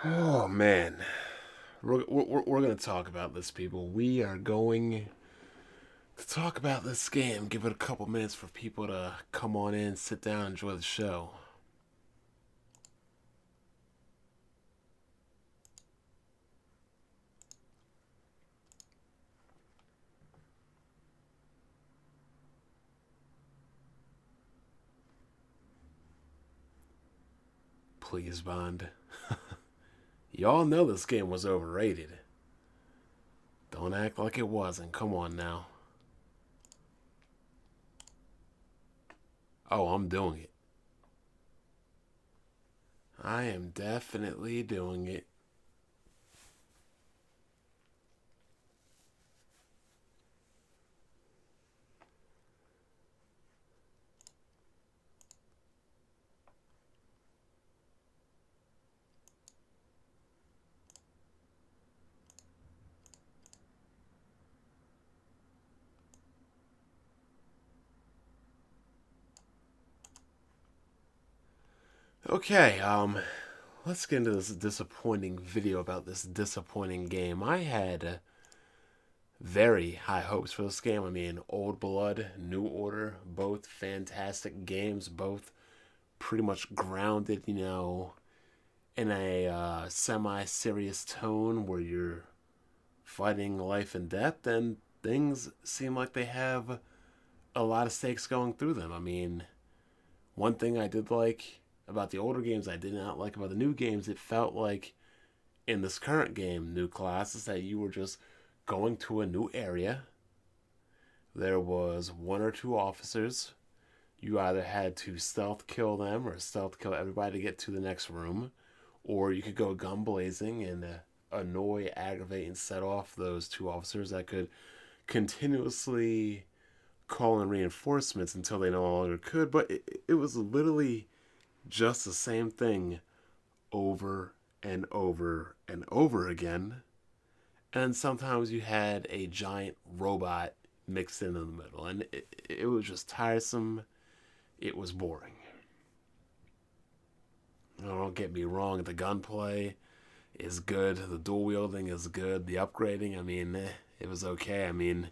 Oh man, we're gonna talk about this, people. We are going to talk about this game. Give it a couple minutes for people to come on in, sit down, enjoy the show. Please, Bond. Y'all know this game was overrated. Don't act like it wasn't. Come on now. Oh, I'm doing it. I am definitely doing it. Okay, let's get into this disappointing video about this disappointing game. I had very high hopes for this game. I mean, Old Blood, New Order, both fantastic games, both pretty much grounded, in a semi serious tone where you're fighting life and death, and things seem like they have a lot of stakes going through them. I mean, one thing I did like about the older games, I did not like about the new games, it felt like in this current game, New Colossus, that you were just going to a new area. There was one or two officers. You either had to stealth kill them or stealth kill everybody to get to the next room, or you could go gun blazing and annoy, aggravate, and set off those two officers that could continuously call in reinforcements until they no longer could. But it was literally just the same thing over and over and over again. And sometimes you had a giant robot mixed in the middle, and it was just tiresome. It was boring. Don't get me wrong, the gunplay is good, the dual wielding is good, the upgrading, I mean, it was okay. I mean,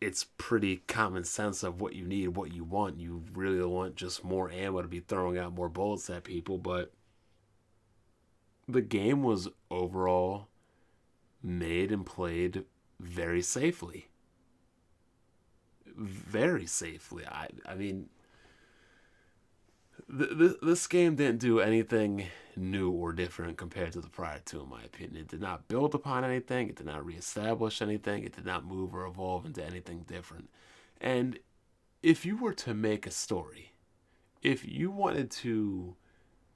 it's pretty common sense of what you need, what you want. You really want just more ammo to be throwing out more bullets at people, but the game was overall made and played very safely. Very safely. I mean, this game didn't do anything new or different compared to the prior two, in my opinion. It did not build upon anything. It did not reestablish anything. It did not move or evolve into anything different. And if you were to make a story, if you wanted to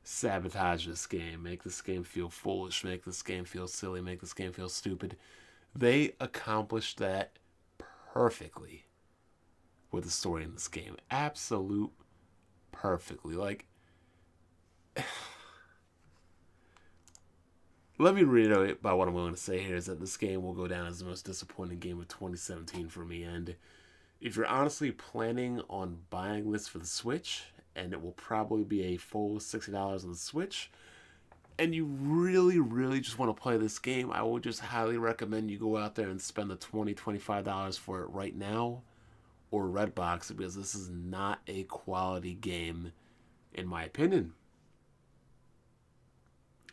sabotage this game, make this game feel foolish, make this game feel silly, make this game feel stupid, they accomplished that perfectly with the story in this game. Absolute perfectly. Like, let me reiterate by what I'm going to say here is that this game will go down as the most disappointing game of 2017 for me. And if you're honestly planning on buying this for the Switch, and it will probably be a full $60 on the Switch, and you really, really just want to play this game, I would just highly recommend you go out there and spend the $25 for it right now, or Redbox, because this is not a quality game, in my opinion.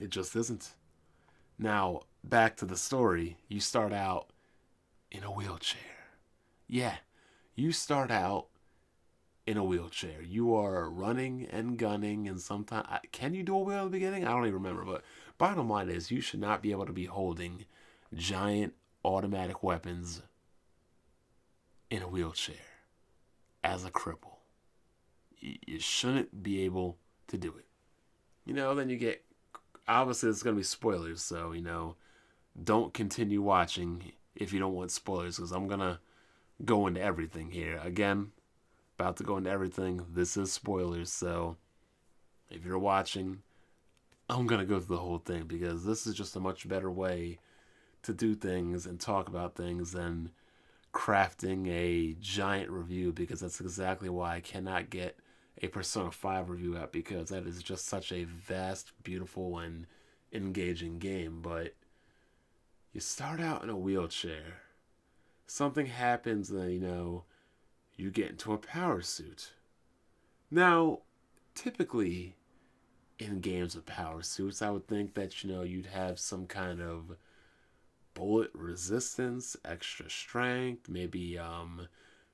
It just isn't. Now, back to the story. You start out in a wheelchair. Yeah, you start out in a wheelchair. You are running and gunning, and sometimes can you do a wheel at the beginning? I don't even remember. But bottom line is, you should not be able to be holding giant automatic weapons in a wheelchair as a cripple. You shouldn't be able to do it. Then you get, obviously it's going to be spoilers, so don't continue watching if you don't want spoilers, because I'm going to go into everything here. Again, about to go into everything. This is spoilers, so if you're watching, I'm going to go through the whole thing, because this is just a much better way to do things and talk about things than crafting a giant review, because that's exactly why I cannot get a Persona 5 review out because that is just such a vast, beautiful, and engaging game. But you start out in a wheelchair. Something happens, and then, you get into a power suit. Now, typically in games with power suits, I would think that, you'd have some kind of bullet resistance, extra strength, maybe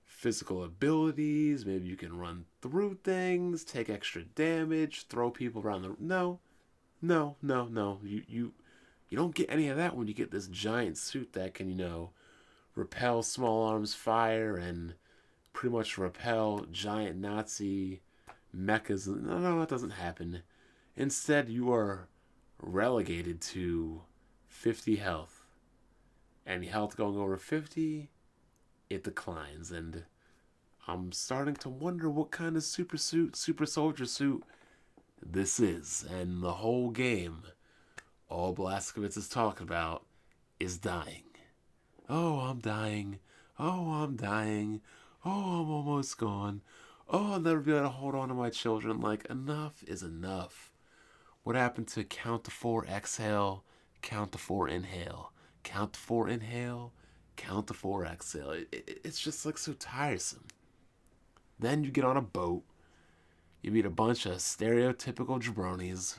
physical abilities, maybe you can run through things, take extra damage, throw people around the no. You don't get any of that when you get this giant suit that can, repel small arms fire and pretty much repel giant Nazi mechas. No, that doesn't happen. Instead, you are relegated to 50 health. Any health going over 50, it declines. And I'm starting to wonder what kind of super soldier suit this is. And the whole game, all Blazkowicz is talking about is dying. Oh, I'm dying. Oh, I'm dying. Oh, I'm almost gone. Oh, I'll never be able to hold on to my children. Like, enough is enough. What happened to count to 4, exhale, count to 4, inhale, count to 4, inhale, count to 4, exhale? It's just like so tiresome. Then you get on a boat. You meet a bunch of stereotypical jabronis.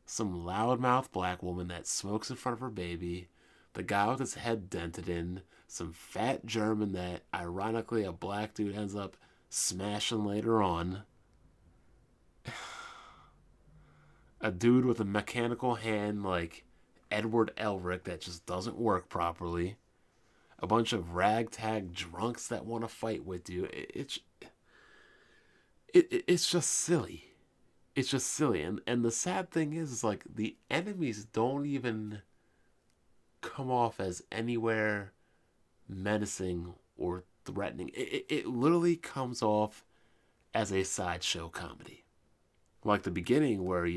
Some loudmouth black woman that smokes in front of her baby. The guy with his head dented in. Some fat German that, ironically, a black dude ends up smashing later on. A dude with a mechanical hand like Edward Elric that just doesn't work properly. A bunch of ragtag drunks that want to fight with you. It's just silly. It's just silly. And the sad thing is like the enemies don't even come off as anywhere menacing or threatening. It literally comes off as a sideshow comedy. Like the beginning where,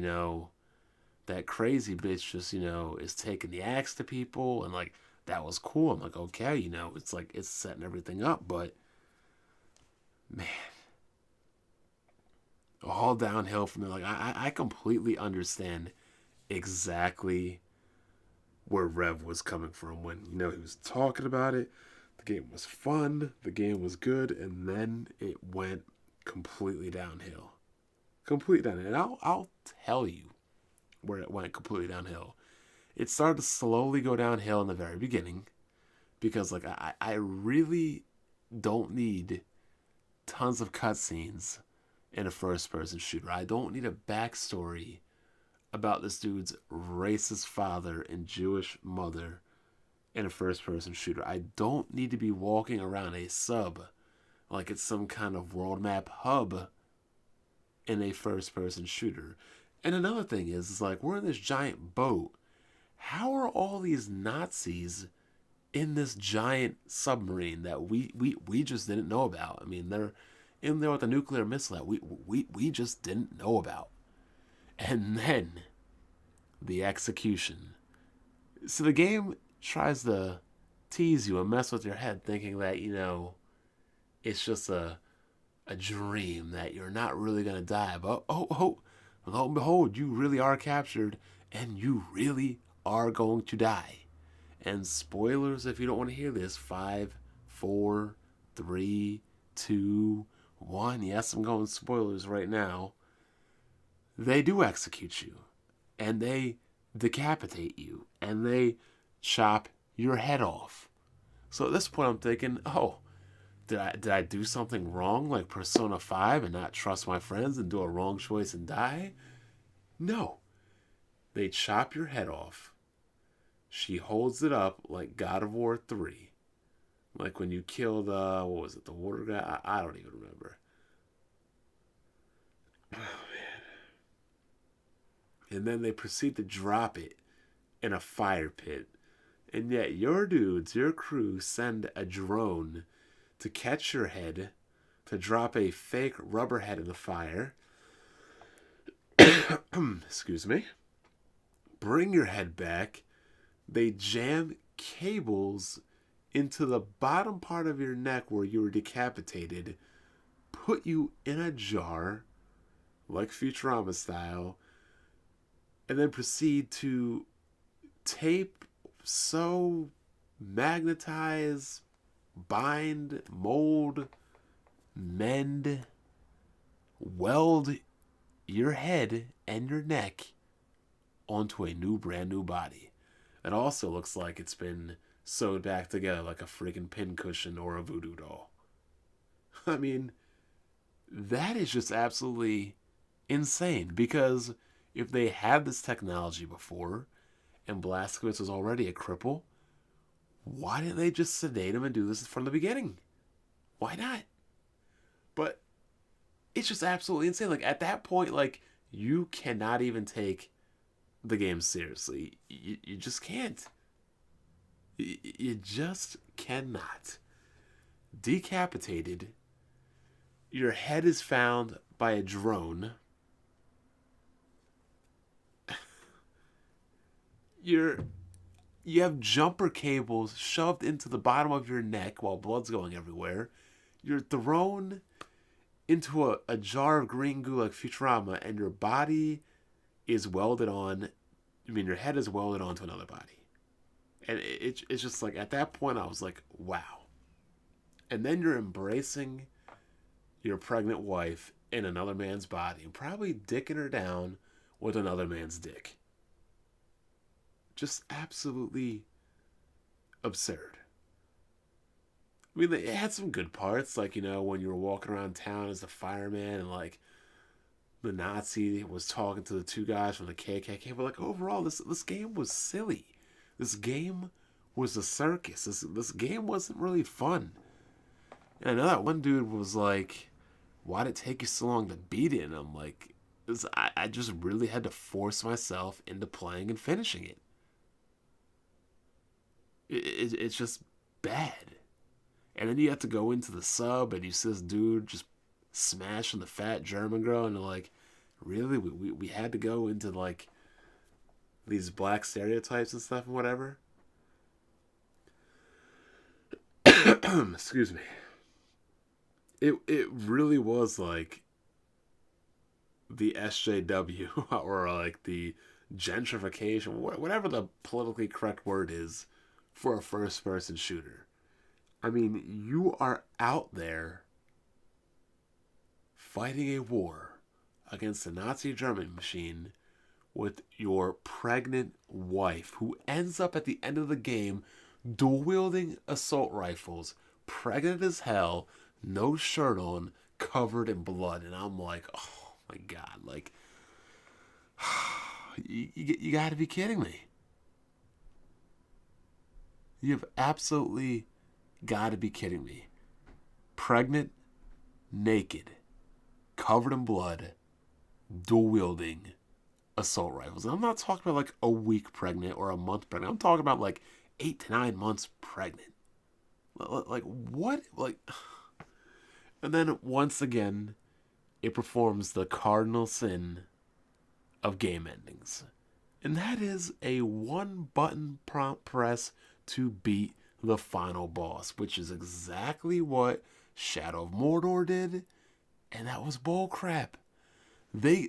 that crazy bitch just, is taking the axe to people and like that was cool. I'm like, okay, it's like it's setting everything up, but man, all downhill from there. Like I completely understand exactly where Rev was coming from when, he was talking about it. The game was fun, the game was good, and then it went completely downhill. Completely downhill. And I'll tell you where it went completely downhill. It started to slowly go downhill in the very beginning because like I really don't need tons of cutscenes in a first person shooter. I don't need a backstory about this dude's racist father and Jewish mother in a first person shooter. I don't need to be walking around a sub like it's some kind of world map hub in a first person shooter. And another thing is like we're in this giant boat. How are all these Nazis in this giant submarine that we just didn't know about? I mean, they're in there with a nuclear missile that we just didn't know about. And then the execution. So the game tries to tease you and mess with your head thinking that, it's just a dream that you're not really going to die. But lo and behold, you really are captured and you really are going to die. And spoilers if you don't want to hear this. 5, 4, 3, 2, 1. Yes, I'm going spoilers right now. They do execute you. And they decapitate you. And they chop your head off. So at this point I'm thinking, did I do something wrong like Persona 5 and not trust my friends and do a wrong choice and die? No. They chop your head off. She holds it up like God of War 3. Like when you killed, what was it, the water guy? I don't even remember. Oh, man. And then they proceed to drop it in a fire pit. And yet your dudes, your crew, send a drone to catch your head, to drop a fake rubber head in the fire. Excuse me. Bring your head back. They jam cables into the bottom part of your neck where you were decapitated, put you in a jar, like Futurama style, and then proceed to tape, sew, magnetize, bind, mold, mend, weld your head and your neck onto a brand new body. It also looks like it's been sewed back together like a freaking pincushion or a voodoo doll. I mean, that is just absolutely insane, because if they had this technology before and Blazkowicz was already a cripple, why didn't they just sedate him and do this from the beginning? Why not? But it's just absolutely insane. Like, at that point, like, you cannot even take the game seriously. You just can't. You just cannot. Decapitated. Your head is found by a drone. You have jumper cables shoved into the bottom of your neck while blood's going everywhere. You're thrown into a jar of green goo like Futurama, and your body is welded on. I mean, your head is welded onto another body. And it's just like, at that point, I was like, wow. And then you're embracing your pregnant wife in another man's body and probably dicking her down with another man's dick. Just absolutely absurd. I mean, it had some good parts, like, when you were walking around town as a fireman and, like, the Nazi was talking to the two guys from the KKK. But, like, overall, this game was silly. This game was a circus. This game wasn't really fun. And I know that one dude was like, why did it take you so long to beat it? And I'm like, I just really had to force myself into playing and finishing it. It's just bad. And then you have to go into the sub and you see this dude just smashing the fat German girl, and they're like, really? We had to go into, like, these black stereotypes and stuff and whatever? Excuse me. It really was like the SJW or like the gentrification, whatever the politically correct word is for a first person shooter. I mean, you are out there fighting a war against the Nazi German machine with your pregnant wife, who ends up at the end of the game dual wielding assault rifles, pregnant as hell, no shirt on, covered in blood. And I'm like, oh my God, like, you gotta be kidding me. You have absolutely gotta be kidding me. Pregnant, naked, covered in blood, dual wielding assault rifles. And I'm not talking about like a week pregnant or a month pregnant. I'm talking about like 8 to 9 months pregnant. Like, what? Like, and then once again, it performs the cardinal sin of game endings. And that is a one button prompt press to beat the final boss, which is exactly what Shadow of Mordor did, and that was bullcrap. They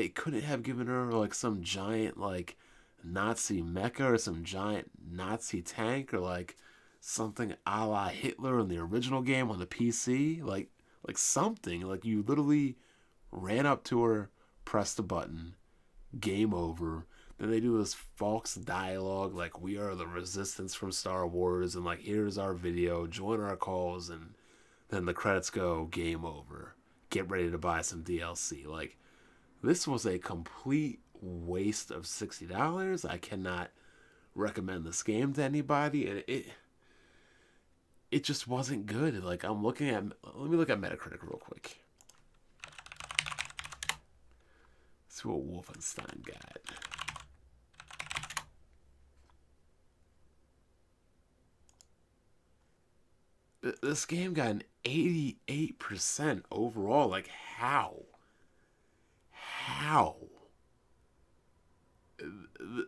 couldn't have given her like some giant like Nazi mecha or some giant Nazi tank or like something a la Hitler in the original game on the PC. Like something. Like, you literally ran up to her, pressed the button, game over. Then they do this false dialogue like, we are the resistance from Star Wars, and like, here's our video, join our calls, and then the credits go, game over. Get ready to buy some DLC. Like, this was a complete waste of $60. I cannot recommend this game to anybody, and it just wasn't good. Like, let me look at Metacritic real quick. See what Wolfenstein got. This game got an 88% overall. Like, how? How?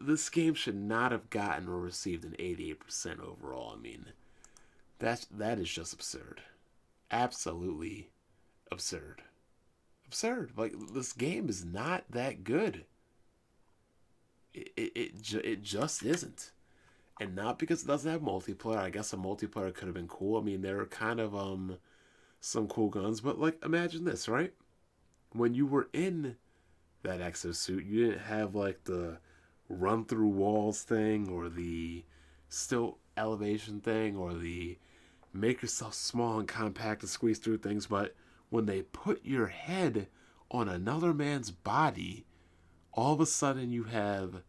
This game should not have gotten or received an 88% overall. I mean, that is just absurd. Absolutely absurd. Absurd. Like, this game is not that good. It just isn't. And not because it doesn't have multiplayer. I guess a multiplayer could have been cool. I mean, there are kind of some cool guns, but like imagine this, right? When you were in that exosuit, you didn't have like the run through walls thing or the still elevation thing or the make yourself small and compact to squeeze through things, but when they put your head on another man's body, all of a sudden you have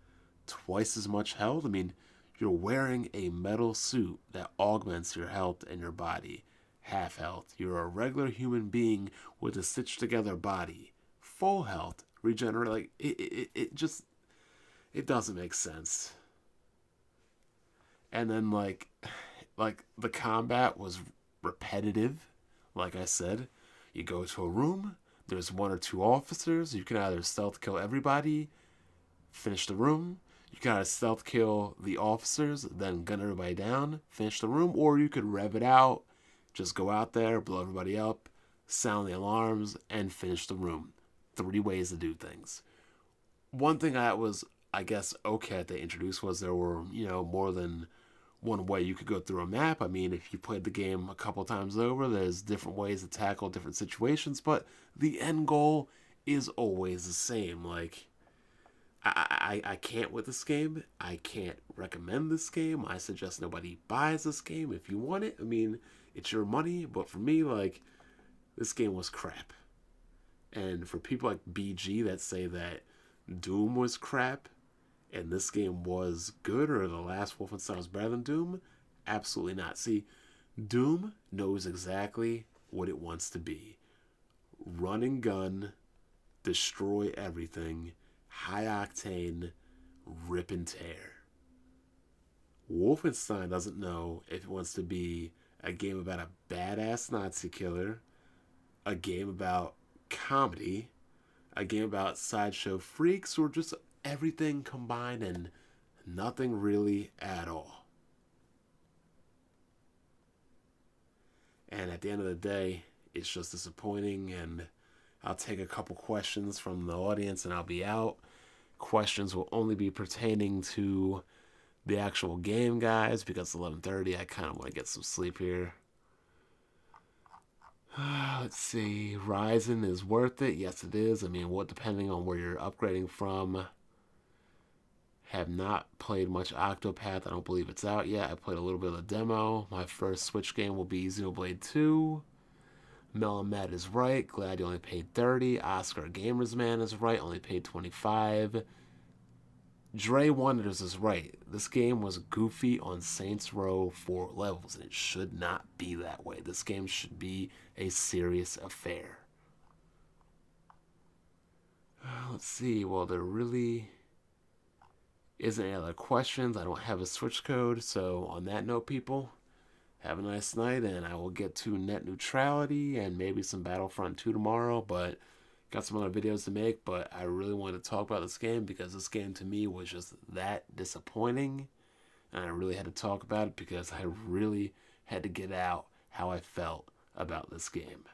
twice as much health. I mean, you're wearing a metal suit that augments your health and your body. Half health. You're a regular human being with a stitched together body. Full health. Regenerate. Like, it just, it doesn't make sense. And then, like the combat was repetitive. Like I said, you go to a room, there's one or two officers. You can either stealth kill everybody, finish the room. You can either stealth kill the officers, then gun everybody down, finish the room, or you could rev it out, just go out there, blow everybody up, sound the alarms, and finish the room. 3 ways to do things. One thing that was, I guess, okay that they introduced was there were, more than one way you could go through a map. I mean, if you played the game a couple times over, there's different ways to tackle different situations, but the end goal is always the same. Like, I can't with this game. I can't recommend this game. I suggest nobody buys this game. If you want it, I mean, it's your money, but for me, like, this game was crap. And for people like BG that say that Doom was crap, and this game was good, or the last Wolfenstein was better than Doom, absolutely not. See, Doom knows exactly what it wants to be. Run and gun, destroy everything, high octane, rip and tear. Wolfenstein doesn't know if it wants to be a game about a badass Nazi killer, a game about comedy, a game about sideshow freaks, or just everything combined and nothing really at all. And at the end of the day, it's just disappointing, and I'll take a couple questions from the audience and I'll be out. Questions will only be pertaining to the actual game, guys, because it's 11:30. I kind of want to get some sleep here. Let's see. Ryzen is worth it. Yes, it is. I mean, what depending on where you're upgrading from. Have not played much Octopath. I don't believe it's out yet. I played a little bit of the demo. My first Switch game will be Xenoblade 2. Melamed is right. Glad you only paid 30. Oscar Gamers Man is right. Only paid 25. Dre Wonders is right. This game was goofy on Saints Row 4 levels, and it should not be that way. This game should be a serious affair. Let's see. Well, there really isn't any other questions. I don't have a Switch code, so on that note, people, have a nice night, and I will get to net neutrality and maybe some Battlefront 2 tomorrow, but got some other videos to make. But I really wanted to talk about this game because this game to me was just that disappointing, and I really had to talk about it because I really had to get out how I felt about this game.